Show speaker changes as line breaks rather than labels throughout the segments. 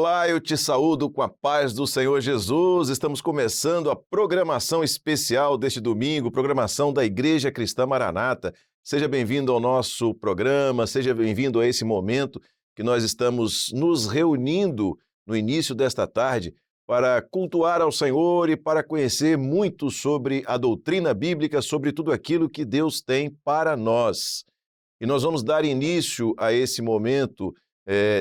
Olá, eu te saúdo com a paz do Senhor Jesus. Estamos começando a programação especial deste domingo, programação da Igreja Cristã Maranata. Seja bem-vindo ao nosso programa, seja bem-vindo a esse momento que nós estamos nos reunindo no início desta tarde para cultuar ao Senhor e para conhecer muito sobre a doutrina bíblica, sobre tudo aquilo que Deus tem para nós. E nós vamos dar início a esse momento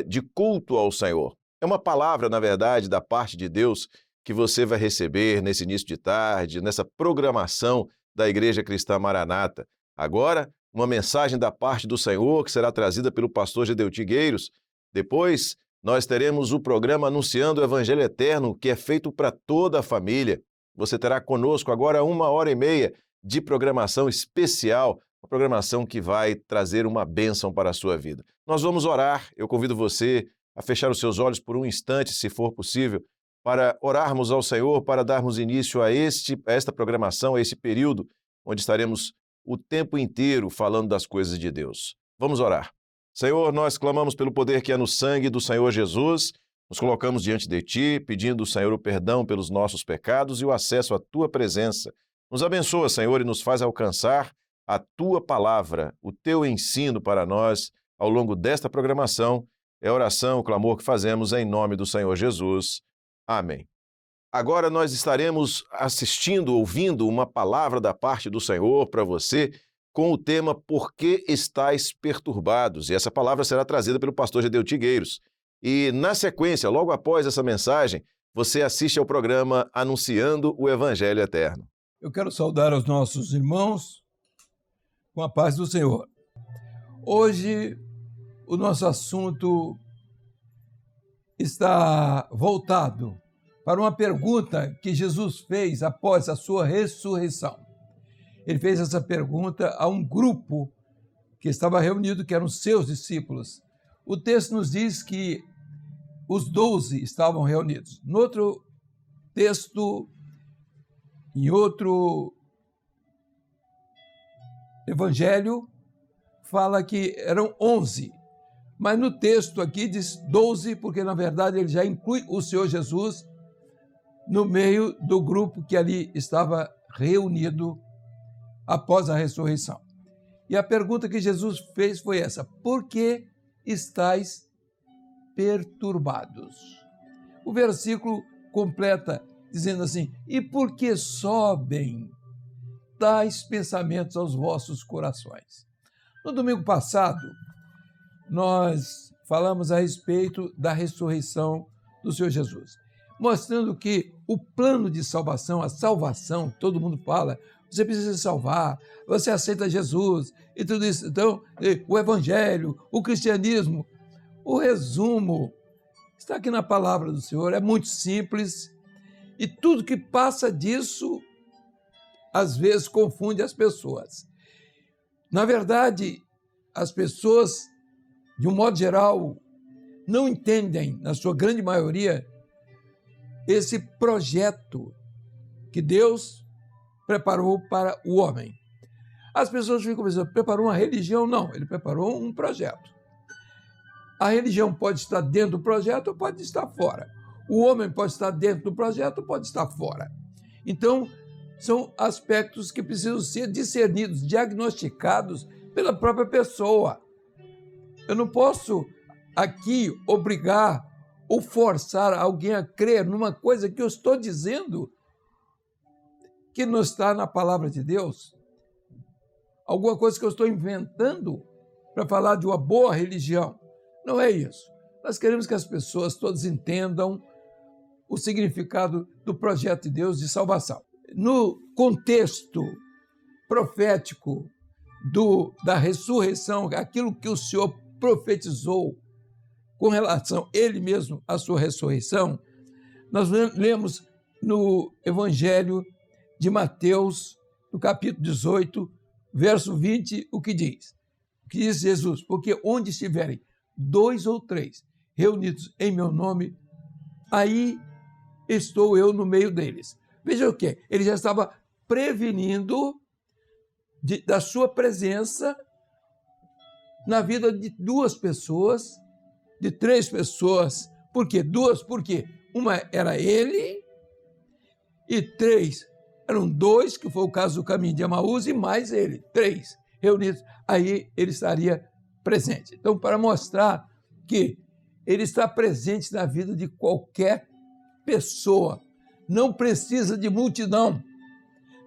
de culto ao Senhor. É uma palavra, na verdade, da parte de Deus que você vai receber nesse início de tarde, nessa programação da Igreja Cristã Maranata. Agora, uma mensagem da parte do Senhor que será trazida pelo pastor Gedeu Tigueiros. Depois, nós teremos o programa Anunciando o Evangelho Eterno, que é feito para toda a família. Você terá conosco agora 1h30 de programação especial, uma programação que vai trazer uma bênção para a sua vida. Nós vamos orar, eu convido você a fechar os seus olhos por um instante, se for possível, para orarmos ao Senhor, para darmos início a esta programação, a esse período, onde estaremos o tempo inteiro falando das coisas de Deus. Vamos orar. Senhor, nós clamamos pelo poder que há no sangue do Senhor Jesus, nos colocamos diante de Ti, pedindo ao Senhor o perdão pelos nossos pecados e o acesso à Tua presença. Nos abençoa, Senhor, e nos faz alcançar a Tua palavra, o Teu ensino para nós ao longo desta programação. É a oração, o clamor que fazemos em nome do Senhor Jesus. Amém. Agora nós estaremos ouvindo uma palavra da parte do Senhor para você com o tema Por que estáis perturbados? E essa palavra será trazida pelo pastor Gedeu Tigueiros. E na sequência, logo após essa mensagem, você assiste ao programa Anunciando o Evangelho Eterno.
Eu quero saudar os nossos irmãos com a paz do Senhor. Hoje, o nosso assunto está voltado para uma pergunta que Jesus fez após a sua ressurreição. Ele fez essa pergunta a um grupo que estava reunido, que eram seus discípulos. O texto nos diz que os 12 estavam reunidos. No outro texto, em outro evangelho, fala que eram 11. Mas no texto aqui diz 12, porque na verdade ele já inclui o Senhor Jesus no meio do grupo que ali estava reunido após a ressurreição. E a pergunta que Jesus fez foi essa: por que estáis perturbados? O versículo completa dizendo assim: e por que sobem tais pensamentos aos vossos corações? No domingo passado, nós falamos a respeito da ressurreição do Senhor Jesus, mostrando que o plano de salvação, a salvação, todo mundo fala, você precisa se salvar, você aceita Jesus e tudo isso. Então, o Evangelho, o cristianismo, o resumo está aqui na palavra do Senhor, é muito simples e tudo que passa disso, às vezes, confunde as pessoas. Na verdade, as pessoas, de um modo geral, não entendem, na sua grande maioria, esse projeto que Deus preparou para o homem. As pessoas ficam pensando, preparou uma religião? Não, ele preparou um projeto. A religião pode estar dentro do projeto ou pode estar fora. O homem pode estar dentro do projeto ou pode estar fora. Então, são aspectos que precisam ser discernidos, diagnosticados pela própria pessoa. Eu não posso aqui obrigar ou forçar alguém a crer numa coisa que eu estou dizendo que não está na palavra de Deus. Alguma coisa que eu estou inventando para falar de uma boa religião. Não é isso. Nós queremos que as pessoas todas entendam o significado do projeto de Deus de salvação. No contexto profético da ressurreição, aquilo que o Senhor profetizou com relação ele mesmo à sua ressurreição, nós lemos no Evangelho de Mateus, no capítulo 18, verso 20, o que diz? O que diz Jesus? Porque onde estiverem 2 ou 3 reunidos em meu nome, aí estou eu no meio deles. Veja o que? Ele já estava prevenindo da sua presença na vida de 2 pessoas, de 3 pessoas, Por quê? Duas, por quê? Uma era ele, e três, eram dois, que foi o caso do caminho de Emaús, e mais ele, três reunidos, aí ele estaria presente. Então, para mostrar que ele está presente na vida de qualquer pessoa, não precisa de multidão,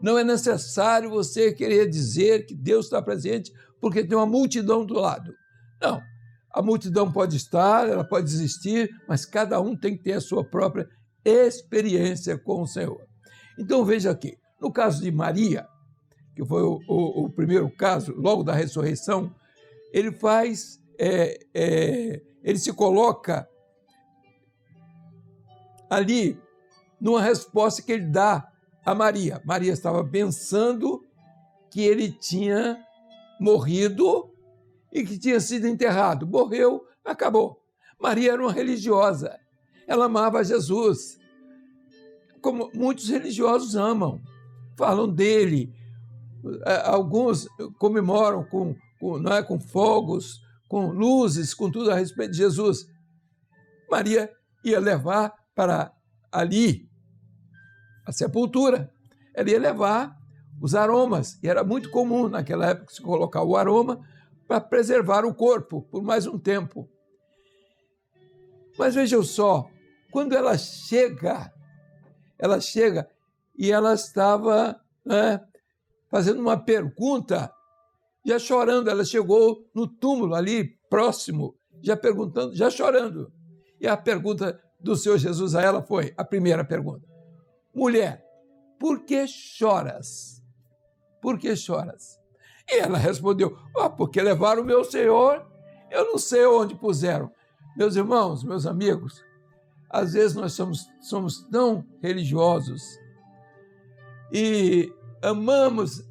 não é necessário você querer dizer que Deus está presente porque tem uma multidão do lado. Não, a multidão pode estar, ela pode existir, mas cada um tem que ter a sua própria experiência com o Senhor. Então veja aqui, no caso de Maria, que foi o primeiro caso, logo da ressurreição, ele faz, ele se coloca ali numa resposta que ele dá a Maria. Maria estava pensando que ele tinha morrido e que tinha sido enterrado. Morreu, acabou. Maria era uma religiosa, ela amava Jesus, como muitos religiosos amam, falam dele, alguns comemoram com fogos, com luzes, com tudo a respeito de Jesus. Maria ia levar para ali a sepultura, ela ia levar os aromas, e era muito comum naquela época se colocar o aroma para preservar o corpo por mais um tempo. Mas vejam só, quando ela chega e ela estava fazendo uma pergunta, já chorando, ela chegou no túmulo ali próximo, já perguntando, já chorando. E a pergunta do Senhor Jesus a ela foi, a primeira pergunta: mulher, por que choras? Por que choras? E ela respondeu, porque levaram o meu Senhor, eu não sei onde puseram. Meus irmãos, meus amigos, às vezes nós somos tão religiosos e amamos,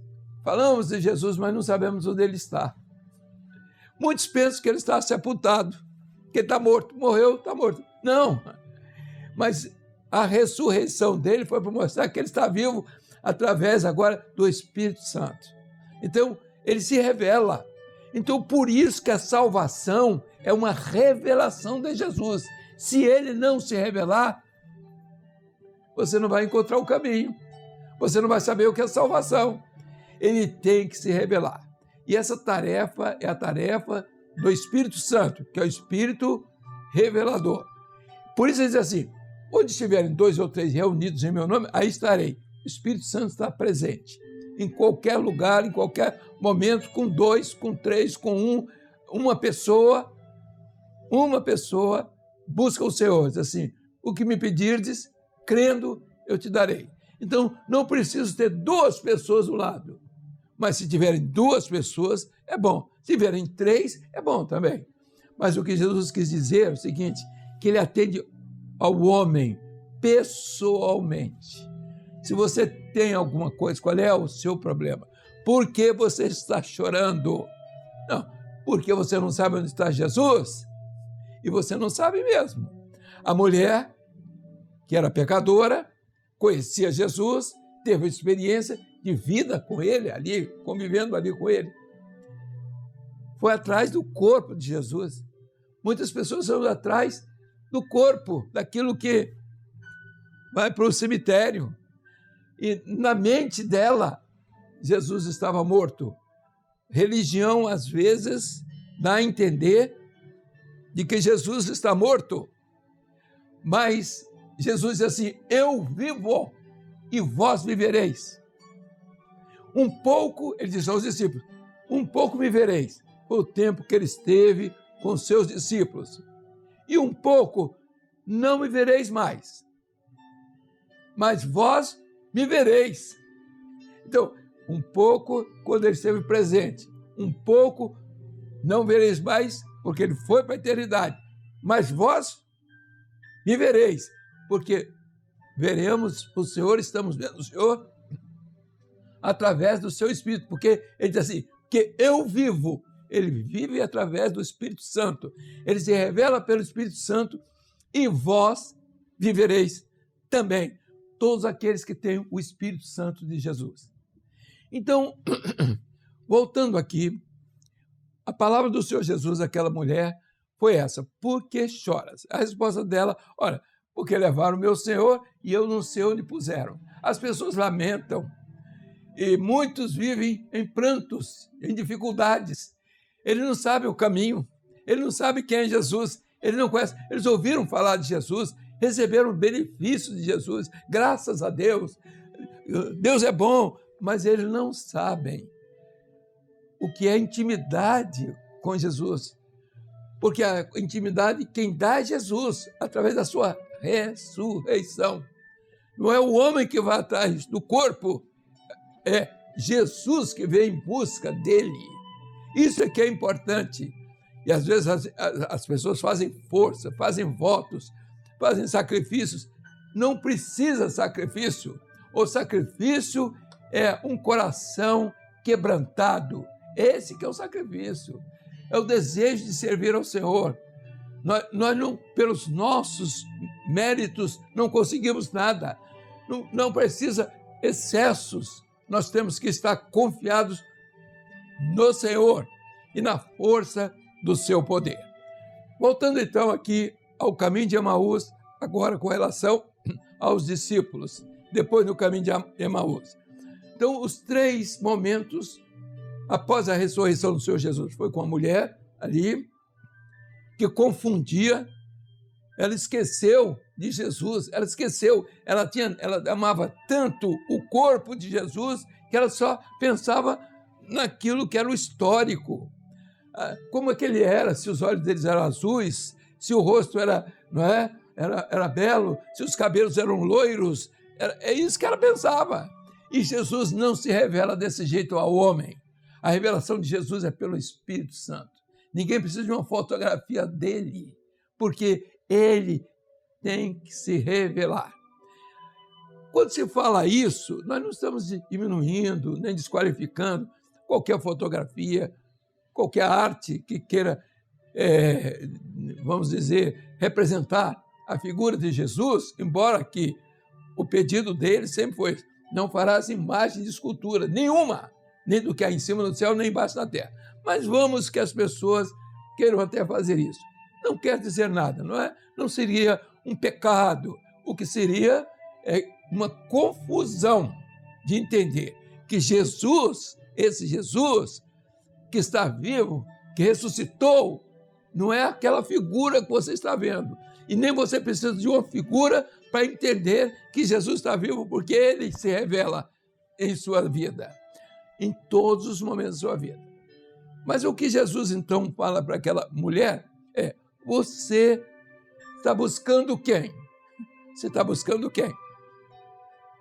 falamos de Jesus, mas não sabemos onde ele está. Muitos pensam que ele está sepultado, que ele está morto, morreu, está morto. Não, mas a ressurreição dele foi para mostrar que ele está vivo através agora do Espírito Santo. Então, ele se revela. Então, por isso que a salvação é uma revelação de Jesus. Se ele não se revelar, você não vai encontrar o caminho. Você não vai saber o que é salvação. Ele tem que se revelar. E essa tarefa é a tarefa do Espírito Santo, que é o Espírito revelador. Por isso ele diz assim, onde estiverem 2 ou 3 reunidos em meu nome, aí estarei. O Espírito Santo está presente em qualquer lugar, em qualquer momento, com 2, com 3, com 1, uma pessoa busca o Senhor, diz assim, o que me pedirdes, crendo, eu te darei. Então, não preciso ter 2 pessoas do lado, mas se tiverem 2 pessoas, é bom. Se tiverem 3, é bom também. Mas o que Jesus quis dizer é o seguinte, que ele atende ao homem pessoalmente. Se você tem alguma coisa, qual é o seu problema? Por que você está chorando? Não, porque você não sabe onde está Jesus? E você não sabe mesmo. A mulher, que era pecadora, conhecia Jesus, teve experiência de vida com ele ali, convivendo ali com ele. Foi atrás do corpo de Jesus. Muitas pessoas são atrás do corpo, daquilo que vai para o cemitério. E na mente dela, Jesus estava morto. Religião, às vezes, dá a entender de que Jesus está morto. Mas Jesus diz assim, eu vivo e vós vivereis. Um pouco, ele diz aos discípulos, um pouco me vereis. Foi o tempo que ele esteve com os seus discípulos. E um pouco não me vereis mais. Mas vós me vereis. Então, um pouco quando ele esteve presente, um pouco não vereis mais, porque ele foi para a eternidade, mas vós me vereis, porque veremos o Senhor, estamos vendo o Senhor através do seu Espírito, porque ele diz assim, que eu vivo, ele vive através do Espírito Santo, ele se revela pelo Espírito Santo e vós vivereis também. Todos aqueles que têm o Espírito Santo de Jesus. Então, voltando aqui, a palavra do Senhor Jesus àquela mulher foi essa: por que choras? A resposta dela: olha, porque levaram o meu Senhor e eu não sei onde puseram. As pessoas lamentam e muitos vivem em prantos, em dificuldades. Ele não sabe o caminho, ele não sabe quem é Jesus, ele não conhece. Eles ouviram falar de Jesus, receberam benefícios de Jesus, graças a Deus. Deus é bom, mas eles não sabem o que é intimidade com Jesus. Porque a intimidade quem dá é Jesus, através da sua ressurreição. Não é o homem que vai atrás do corpo, é Jesus que vem em busca dele. Isso é que é importante. E às vezes as pessoas fazem força, fazem votos, fazem sacrifícios. Não precisa sacrifício. O sacrifício é um coração quebrantado. Esse que é o sacrifício. É o desejo de servir ao Senhor. Nós não, pelos nossos méritos, não conseguimos nada. Não precisa excessos. Nós temos que estar confiados no Senhor e na força do seu poder. Voltando então aqui ao caminho de Emaús, agora com relação aos discípulos, depois do caminho de Emaús. Então, os 3 momentos após a ressurreição do Senhor Jesus, foi com a mulher ali, que confundia, ela esqueceu de Jesus, ela amava tanto o corpo de Jesus, que ela só pensava naquilo que era o histórico, como é que ele era, se os olhos deles eram azuis, se o rosto era belo, se os cabelos eram loiros, é isso que ela pensava. E Jesus não se revela desse jeito ao homem. A revelação de Jesus é pelo Espírito Santo. Ninguém precisa de uma fotografia dele, porque ele tem que se revelar. Quando se fala isso, nós não estamos diminuindo, nem desqualificando qualquer fotografia, qualquer arte que queira, vamos dizer, representar a figura de Jesus, embora que o pedido dele sempre foi: não farás imagem de escultura nenhuma, nem do que há em cima do céu, nem embaixo da terra. Mas vamos que as pessoas queiram até fazer isso. Não quer dizer nada, não é? Não seria um pecado. O que seria é uma confusão de entender que Jesus, esse Jesus que está vivo, que ressuscitou, não é aquela figura que você está vendo. E nem você precisa de uma figura para entender que Jesus está vivo, porque ele se revela em sua vida, em todos os momentos da sua vida. Mas o que Jesus então fala para aquela mulher é: você está buscando quem? Você está buscando quem?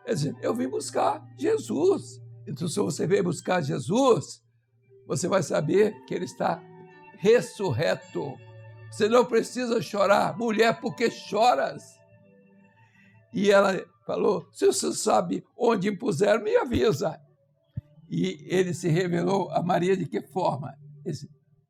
Quer dizer, eu vim buscar Jesus. Então, se você veio buscar Jesus, você vai saber que ele está ressurreto. Você não precisa chorar. Mulher, por que choras? E ela falou: se você sabe onde impuseram, me avisa. E ele se revelou a Maria de que forma?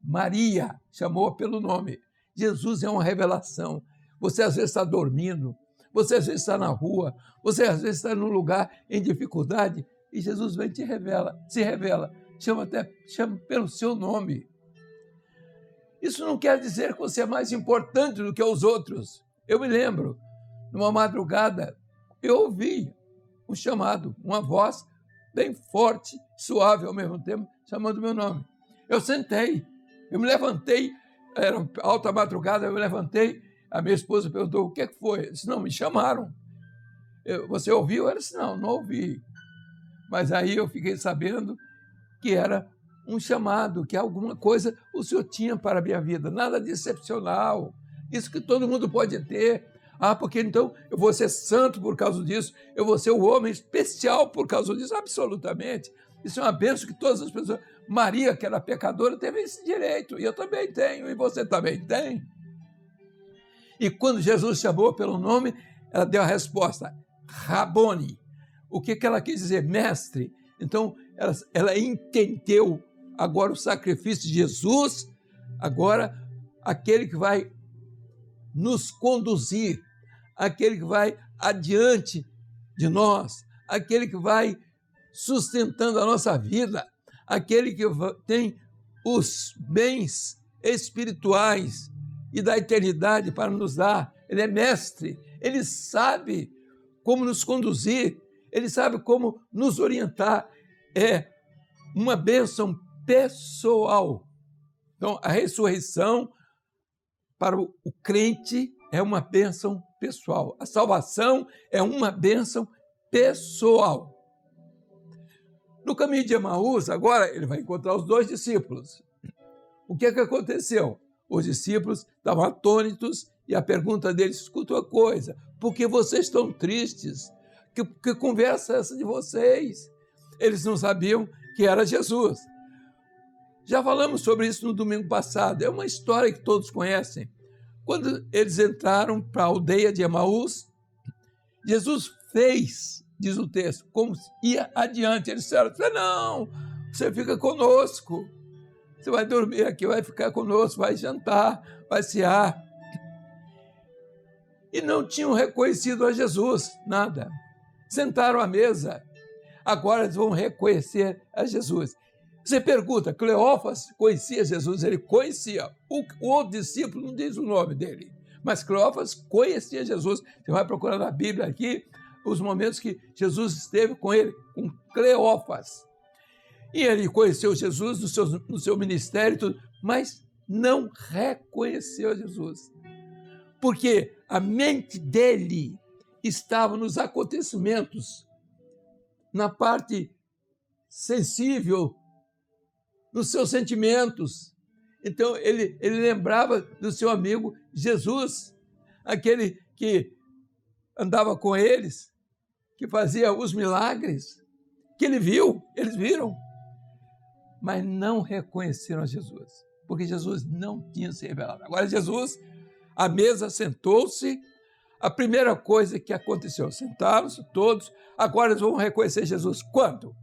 Maria chamou pelo nome. Jesus é uma revelação. Você às vezes está dormindo, você às vezes está na rua, você às vezes está num lugar em dificuldade e Jesus vem e se revela, chama pelo seu nome. Isso não quer dizer que você é mais importante do que os outros. Eu me lembro, numa madrugada, eu ouvi um chamado, uma voz bem forte, suave ao mesmo tempo, chamando meu nome. Eu sentei, eu me levantei, era alta madrugada, eu me levantei, a minha esposa perguntou: o que foi? Eu disse: não, me chamaram. Você ouviu? Ela disse: não ouvi. Mas aí eu fiquei sabendo que era um chamado, que alguma coisa o Senhor tinha para a minha vida, nada de excepcional, isso que todo mundo pode ter. Porque então eu vou ser santo por causa disso, eu vou ser um homem especial por causa disso, absolutamente. Isso é uma bênção que todas as pessoas... Maria, que era pecadora, teve esse direito, e eu também tenho, e você também tem. E quando Jesus chamou pelo nome, ela deu a resposta: Rabone. O que ela quis dizer? Mestre. Então, ela entendeu agora o sacrifício de Jesus, agora aquele que vai nos conduzir, aquele que vai adiante de nós, aquele que vai sustentando a nossa vida, aquele que tem os bens espirituais e da eternidade para nos dar. Ele é mestre, ele sabe como nos conduzir, ele sabe como nos orientar. É uma bênção pessoal. Então, a ressurreição para o crente é uma bênção pessoal. A salvação é uma bênção pessoal. No caminho de Emaús, agora ele vai encontrar os 2 discípulos. O que é que aconteceu? Os discípulos estavam atônitos e a pergunta deles: escuta uma coisa, por que vocês estão tristes? Que conversa é essa de vocês? Eles não sabiam que era Jesus. Já falamos sobre isso no domingo passado, é uma história que todos conhecem. Quando eles entraram para a aldeia de Emaús, Jesus fez, diz o texto, como ia adiante. Eles disseram: não, você fica conosco, você vai dormir aqui, vai ficar conosco, vai jantar, vai cear. E não tinham reconhecido a Jesus, nada. Sentaram à mesa, agora eles vão reconhecer a Jesus. Você pergunta, Cleófas conhecia Jesus? Ele conhecia. O outro discípulo não diz o nome dele, mas Cleófas conhecia Jesus. Você vai procurar na Bíblia aqui os momentos que Jesus esteve com ele, com Cleófas. E ele conheceu Jesus no seu ministério, tudo, mas não reconheceu Jesus. Porque a mente dele estava nos acontecimentos, na parte sensível, nos seus sentimentos. Então, ele lembrava do seu amigo Jesus, aquele que andava com eles, que fazia os milagres, que ele viu, eles viram, mas não reconheceram a Jesus, porque Jesus não tinha se revelado. Agora Jesus, à mesa, sentou-se, a primeira coisa que aconteceu, sentaram-se todos, agora eles vão reconhecer Jesus. Quando?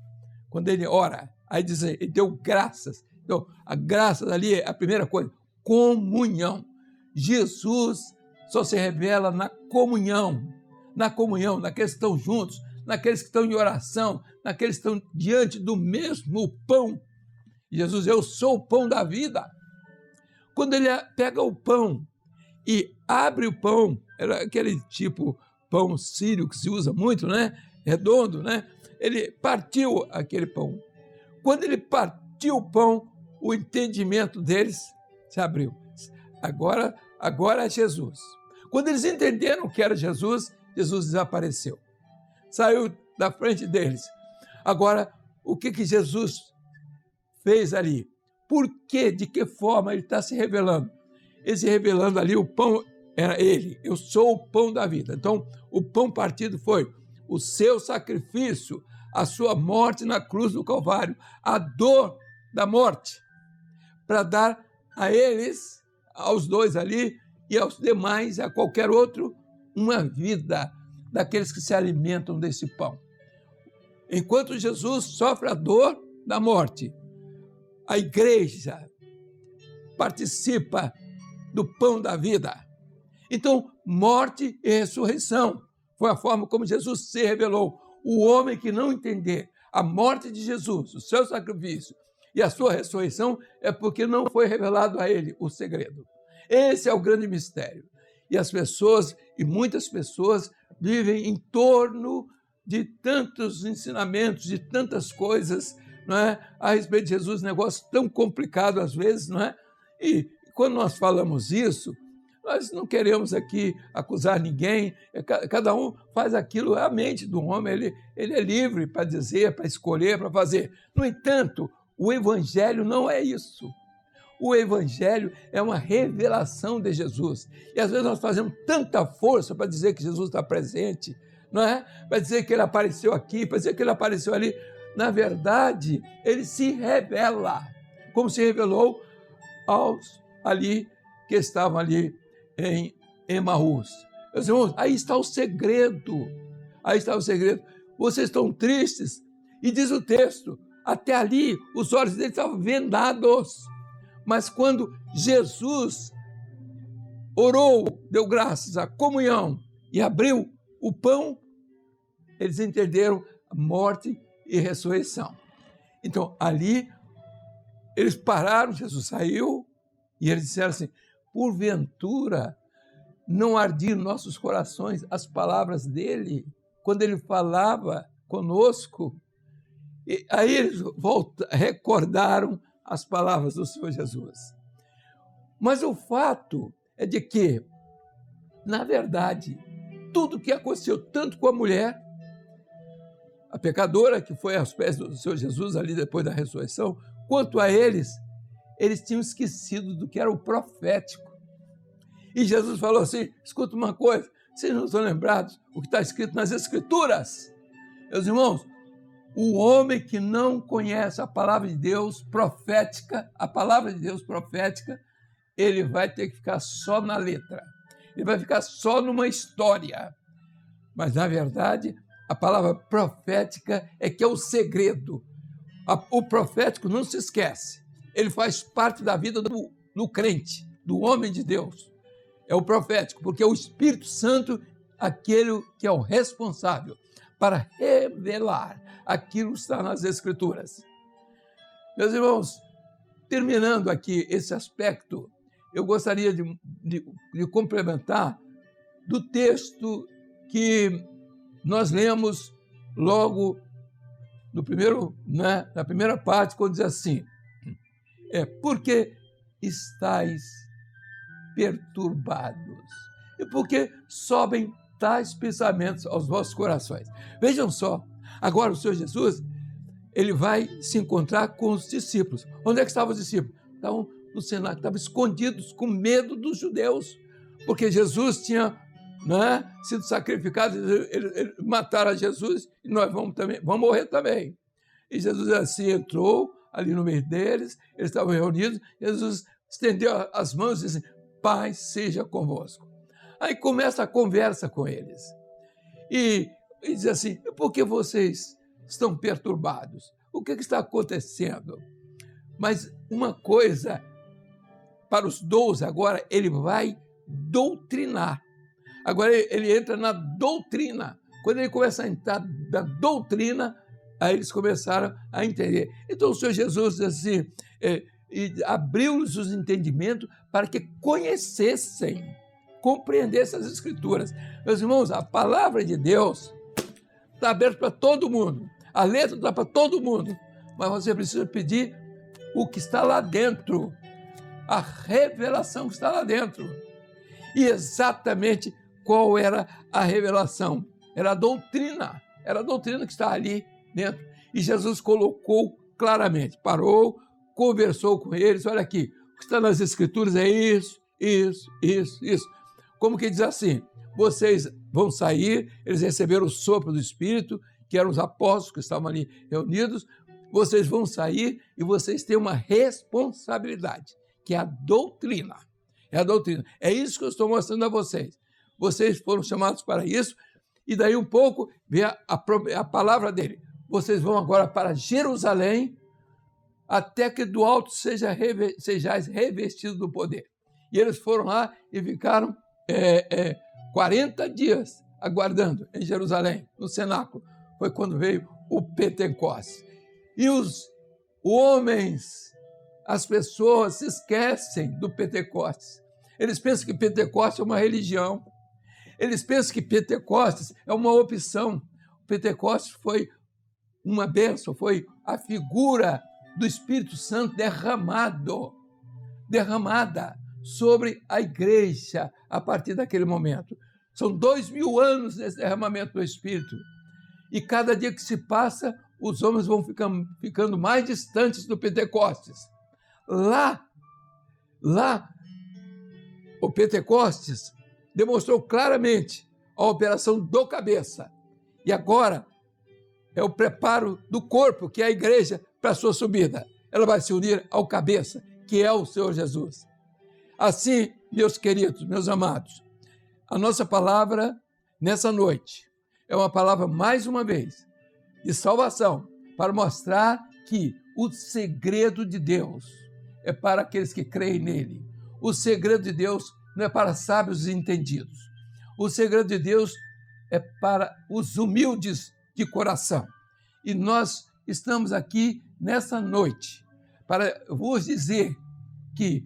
Quando ele ora. Aí diz, ele deu graças. Então, a graça ali é a primeira coisa, comunhão. Jesus só se revela na comunhão, naqueles que estão juntos, naqueles que estão em oração, naqueles que estão diante do mesmo pão. Jesus, eu sou o pão da vida. Quando ele pega o pão e abre o pão, era aquele tipo pão sírio que se usa muito, né? Redondo, né? Ele partiu aquele pão. Quando ele partiu o pão, o entendimento deles se abriu. Agora é Jesus. Quando eles entenderam que era Jesus, Jesus desapareceu. Saiu da frente deles. Agora, o que Jesus fez ali? Por quê? De que forma ele está se revelando? Ele se revelando ali, o pão era ele. Eu sou o pão da vida. Então, o pão partido foi o seu sacrifício, a sua morte na cruz do Calvário, a dor da morte, para dar a eles, aos 2 ali, e aos demais, a qualquer outro, uma vida daqueles que se alimentam desse pão. Enquanto Jesus sofre a dor da morte, a igreja participa do pão da vida. Então, morte e ressurreição foi a forma como Jesus se revelou. O homem que não entender a morte de Jesus, o seu sacrifício e a sua ressurreição, é porque não foi revelado a ele o segredo. Esse é o grande mistério. E as pessoas, e muitas pessoas, vivem em torno de tantos ensinamentos, de tantas coisas, não é? A respeito de Jesus, negócio tão complicado às vezes, não é? E quando nós falamos isso, nós não queremos aqui acusar ninguém, cada um faz aquilo, a mente do homem, ele é livre para dizer, para escolher, para fazer. No entanto, o Evangelho não é isso. O Evangelho é uma revelação de Jesus. E às vezes nós fazemos tanta força para dizer que Jesus está presente, não é? Para dizer que ele apareceu aqui, para dizer que ele apareceu ali. Na verdade, ele se revela, como se revelou aos ali que estavam ali em Emaús. Meus irmãos, aí está o segredo. Aí está o segredo. Vocês estão tristes? E diz o texto, até ali os olhos deles estavam vendados. Mas quando Jesus orou, deu graças à comunhão e abriu o pão, eles entenderam a morte e ressurreição. Então, ali, eles pararam, Jesus saiu, e eles disseram assim, porventura não ardiam em nossos corações as palavras dele, quando ele falava conosco? E aí eles recordaram as palavras do Senhor Jesus. Mas o fato é de que, na verdade, tudo que aconteceu, tanto com a mulher, a pecadora que foi aos pés do Senhor Jesus ali depois da ressurreição, quanto a eles tinham esquecido do que era o profético. E Jesus falou assim: escuta uma coisa, vocês não estão lembrados o que está escrito nas Escrituras? Meus irmãos, o homem que não conhece a palavra de Deus profética, ele vai ter que ficar só na letra. Ele vai ficar só numa história. Mas, na verdade, a palavra profética é que é o segredo. O profético não se esquece. Ele faz parte da vida do crente, do homem de Deus. É o profético, porque é o Espírito Santo aquele que é o responsável para revelar aquilo que está nas Escrituras. Meus irmãos, terminando aqui esse aspecto, eu gostaria de complementar do texto que nós lemos logo no primeiro, na primeira parte, quando diz assim: porque estáis perturbados, e porque sobem tais pensamentos aos vossos corações. Vejam só, agora o Senhor Jesus, ele vai se encontrar com os discípulos. Onde é que estavam os discípulos? Estavam no cenáculo, estavam escondidos com medo dos judeus, porque Jesus tinha sido sacrificado, eles mataram a Jesus e nós vamos morrer também. E Jesus assim entrou ali no meio deles, eles estavam reunidos, Jesus estendeu as mãos e disse: paz seja convosco. Aí começa a conversa com eles. E diz assim: por que vocês estão perturbados? O que está acontecendo? Mas uma coisa, para os 12 agora, ele vai doutrinar. Agora ele entra na doutrina. Quando ele começa a entrar na doutrina, aí eles começaram a entender. Então o Senhor Jesus diz assim, abriu-lhes os entendimentos para que conhecessem, compreendessem as Escrituras. Meus irmãos, a palavra de Deus está aberta para todo mundo. A letra está para todo mundo. Mas você precisa pedir o que está lá dentro. A revelação que está lá dentro. E exatamente qual era a revelação? Era a doutrina. Era a doutrina que está ali dentro. E Jesus colocou claramente. Parou, conversou com eles. Olha aqui, o que está nas Escrituras é isso. Como que diz assim? Vocês vão sair, eles receberam o sopro do Espírito, que eram os apóstolos que estavam ali reunidos. Vocês vão sair e vocês têm uma responsabilidade, que é a doutrina. É a doutrina. É isso que eu estou mostrando a vocês. Vocês foram chamados para isso, e daí um pouco vem a palavra dele. Vocês vão agora para Jerusalém, até que do alto sejais revestidos do poder. E eles foram lá e ficaram 40 dias aguardando em Jerusalém, no cenáculo. Foi quando veio o Pentecostes. E os homens, as pessoas se esquecem do Pentecostes. Eles pensam que Pentecostes é uma religião. Eles pensam que Pentecostes é uma opção. Pentecostes foi uma bênção, foi a figura do Espírito Santo derramada sobre a igreja a partir daquele momento. São 2000 anos nesse derramamento do Espírito. E cada dia que se passa, os homens vão ficando mais distantes do Pentecostes. Lá, o Pentecostes demonstrou claramente a operação do cabeça. E agora é o preparo do corpo, que é a igreja, para a sua subida. Ela vai se unir ao cabeça, que é o Senhor Jesus. Assim, meus queridos, meus amados, a nossa palavra nessa noite é uma palavra, mais uma vez, de salvação, para mostrar que o segredo de Deus é para aqueles que creem nele. O segredo de Deus não é para sábios e entendidos. O segredo de Deus é para os humildes de coração. E nós estamos aqui nessa noite para vos dizer que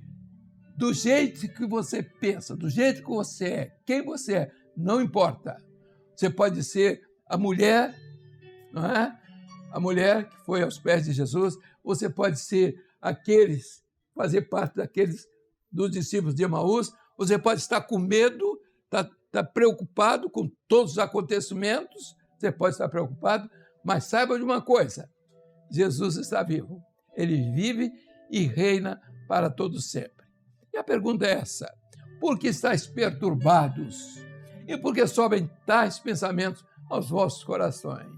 do jeito que você pensa, do jeito que você é, quem você é, não importa. Você pode ser a mulher, não é? A mulher que foi aos pés de Jesus, você pode ser fazer parte daqueles dos discípulos de Emaús, você pode estar com medo, estar preocupado com todos os acontecimentos, você pode estar preocupado, mas saiba de uma coisa, Jesus está vivo, ele vive e reina para todo sempre. E a pergunta é essa, por que estáis perturbados? E por que sobem tais pensamentos aos vossos corações?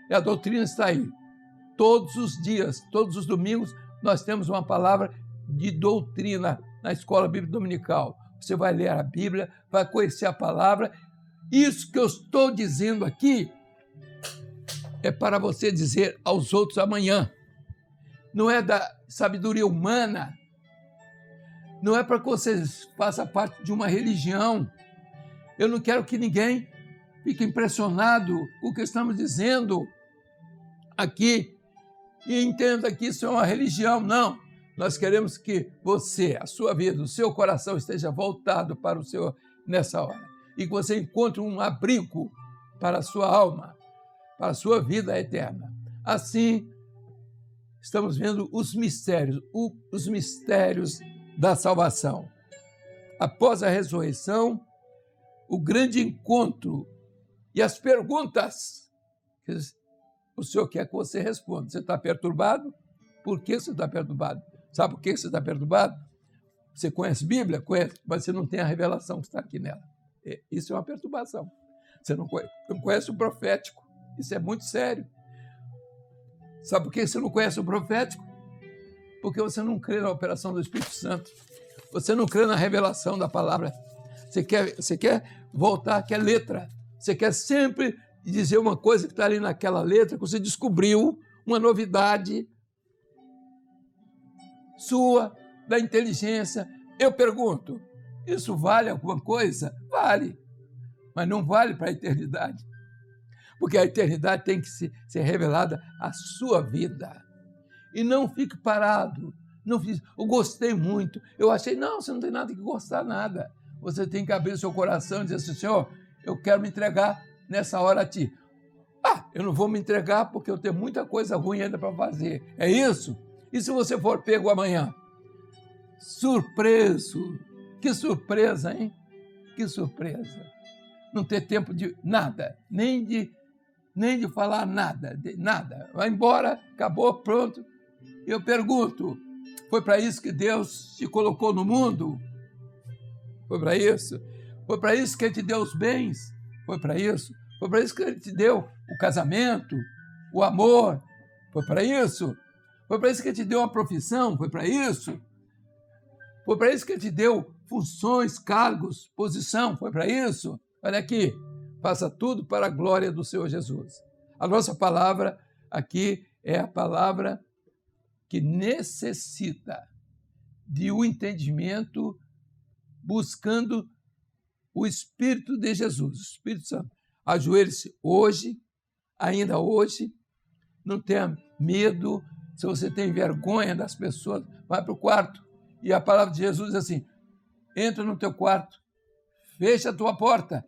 E a doutrina está aí. Todos os dias, todos os domingos, nós temos uma palavra de doutrina na Escola Bíblica Dominical. Você vai ler a Bíblia, vai conhecer a palavra. Isso que eu estou dizendo aqui é para você dizer aos outros amanhã. Não é da sabedoria humana, não é para que você faça parte de uma religião. Eu não quero que ninguém fique impressionado com o que estamos dizendo aqui e entenda que isso é uma religião. Não, nós queremos que você, a sua vida, o seu coração esteja voltado para o Senhor nessa hora e que você encontre um abrigo para a sua alma, para a sua vida eterna. Assim, estamos vendo os mistérios da salvação. Após a ressurreição, o grande encontro e as perguntas que o Senhor quer que você responda. Você está perturbado? Por que você está perturbado? Sabe por que você está perturbado? Você conhece a Bíblia? Conhece, mas você não tem a revelação que está aqui nela. Isso é uma perturbação. Você não conhece o profético. Isso é muito sério. Sabe por que você não conhece o profético? Porque você não crê na operação do Espírito Santo. Você não crê na revelação da palavra. Você quer voltar, quer letra. Você quer sempre dizer uma coisa que está ali naquela letra, que você descobriu uma novidade sua, da inteligência. Eu pergunto, isso vale alguma coisa? Vale, mas não vale para a eternidade. Porque a eternidade tem que ser revelada à sua vida. E não fique parado. Não fiz, eu gostei muito. Eu achei, não, você não tem nada que gostar, nada. Você tem que abrir o seu coração e dizer assim, Senhor, eu quero me entregar nessa hora a Ti. Eu não vou me entregar porque eu tenho muita coisa ruim ainda para fazer. É isso? E se você for pego amanhã? Surpreso. Que surpresa, hein? Que surpresa. Não ter tempo de nada, nem de falar nada, nada. Vai embora, acabou, pronto. Eu pergunto, foi para isso que Deus te colocou no mundo? Foi para isso? Foi para isso que Ele te deu os bens? Foi para isso? Foi para isso que Ele te deu o casamento, o amor? Foi para isso? Foi para isso que Ele te deu uma profissão? Foi para isso? Foi para isso que Ele te deu funções, cargos, posição? Foi para isso? Olha aqui, faça tudo para a glória do Senhor Jesus. A nossa palavra aqui é a palavra que necessita de um entendimento buscando o Espírito de Jesus, o Espírito Santo. Ajoelhe-se hoje, ainda hoje, não tenha medo. Se você tem vergonha das pessoas, vai para o quarto. E a palavra de Jesus diz assim, entra no teu quarto, fecha a tua porta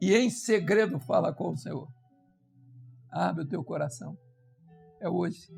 e em segredo fala com o Senhor. Abre o teu coração. É hoje.